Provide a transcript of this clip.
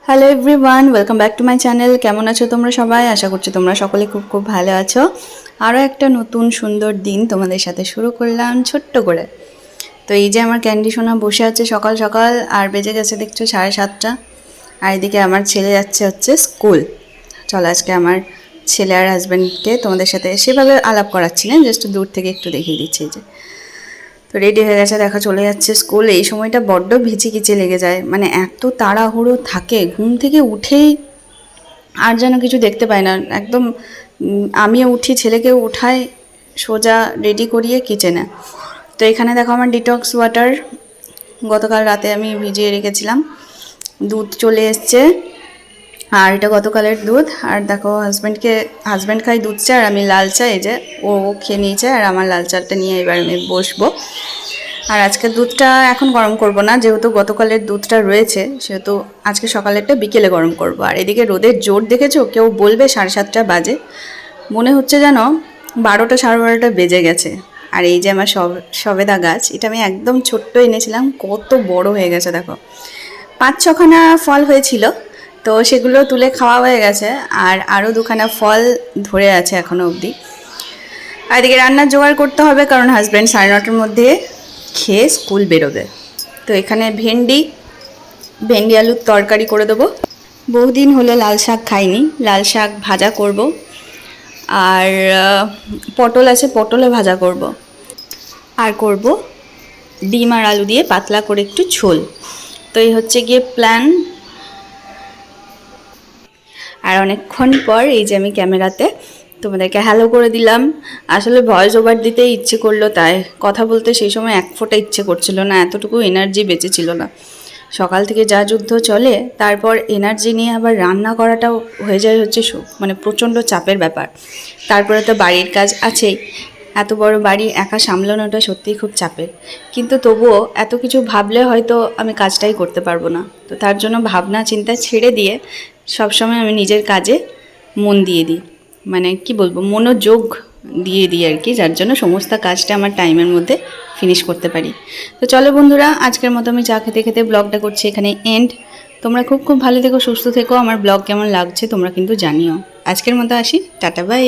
Hello everyone, welcome back to my channel. কেমন আছো তোমরা সবাই? আশা করছি তোমরা সকলে খুব খুব ভালো আছো। আরও একটা নতুন সুন্দর দিন তোমাদের সাথে শুরু করলাম ছোট্ট করে। তো এই যে আমার ক্যান্ডি সোনা বসে আছে সকাল সকাল, আর বেজে গেছে দেখছো 7:30। আর এদিকে আমার ছেলে যাচ্ছে হচ্ছে স্কুল। চলো আজকে আমার ছেলে আর হাজব্যান্ডকে তোমাদের সাথে সেভাবে আলাপ করাচ্ছি না, জাস্ট দূর থেকে একটু দেখিয়ে দিচ্ছি। যে তো রেডি হয়ে গেছে, দেখা চলে যাচ্ছে স্কুল। এই সময়টা বড্ড ভিচিকিচে লেগে যায়, মানে এত তাড়াহুড়ো থাকে, ঘুম থেকে উঠেই আর যেন কিছু দেখতে পাই না একদম। আমিও উঠি, ছেলেকেও উঠাই, সোজা রেডি করিয়ে কিচেনে। তো এখানে দেখো আমার ডিটক্স ওয়াটার গতকাল রাতে আমি ভিজিয়ে রেখেছিলাম, দুধ চলে এসছে। আর এটা গতকালের দুধ। আর দেখো হাজব্যান্ড খাই দুধ চা আর আমি লাল চা। এই যে ও খেয়ে নিয়েছে, আর আমার লাল চাটা নিয়ে এবার আমি বসবো। আর আজকে দুধটা এখন গরম করব না, যেহেতু গতকালের দুধটা রয়েছে, সেহেতু আজকে সকালেরটা বিকেলে গরম করব। আর এদিকে রোদের জোর দেখেছো, কেউ বলবে 7:30 বাজে, মনে হচ্ছে যেন 12টা 12:30 বেজে গেছে। আর এই যে আমার সবেদা গাছ, এটা আমি একদম ছোট্ট এনেছিলাম, কত বড় হয়ে গেছে দেখো। 5-6খানা ফল হয়েছিল, তো সেগুলো তুলে খাওয়া হয়ে গেছে। আর আরও 2খানা ফল ধরে আছে এখনও অবধি। আর এদিকে রান্নার জোগাড় করতে হবে, কারণ হাজব্যান্ড 9:30-র মধ্যে খেয়ে স্কুল বেরোবে। তো এখানে ভেন্ডি আলুর তরকারি করে দেবো। বহুদিন হলো লাল শাক খাইনি, লাল শাক ভাজা করব। আর পটল আছে, পটলে ভাজা করব। আর করব ডিম আর আলু দিয়ে পাতলা করে একটু ঝোল। তো এই হচ্ছে গিয়ে প্ল্যান। আর অনেকক্ষণ পর এই যে আমি ক্যামেরাতে তোমাদেরকে হ্যালো করে দিলাম। আসলে ভয়েস ওভার দিতে ইচ্ছে করলো, তাই কথা বলতে সেই সময় এক ফোঁটা ইচ্ছে করছিল না, এতটুকু এনার্জি বেঁচে ছিল না। সকাল থেকে যা যুদ্ধ চলে, তারপর এনার্জি নিয়ে আবার রান্না করাটাও হয়ে যায় হচ্ছে মানে প্রচণ্ড চাপের ব্যাপার। তারপরে তো বাড়ির কাজ আছেই, এত বড় বাড়ি একা সামলানোটা সত্যিই খুব চাপের। কিন্তু তবুও এত কিছু ভাবলে হয়তো আমি কাজটাই করতে পারবো না। তো তার জন্য ভাবনা চিন্তা ছেড়ে দিয়ে সবসময় আমি নিজের কাজে মন দিয়ে দিই, মানে কি বলবো, মনোযোগ দিয়ে দিই আর কি, যার জন্য সমস্ত কাজটা আমার টাইমের মধ্যে ফিনিশ করতে পারি। তো চলো বন্ধুরা, আজকের মতো আমি চা খেতে খেতে ব্লগটা করছি এখানে এন্ড। তোমরা খুব খুব ভালো থেকো, সুস্থ থেকো। আমার ব্লগ কেমন লাগছে তোমরা কিন্তু জানিও। আজকের মতো আসি, টাটা বাই।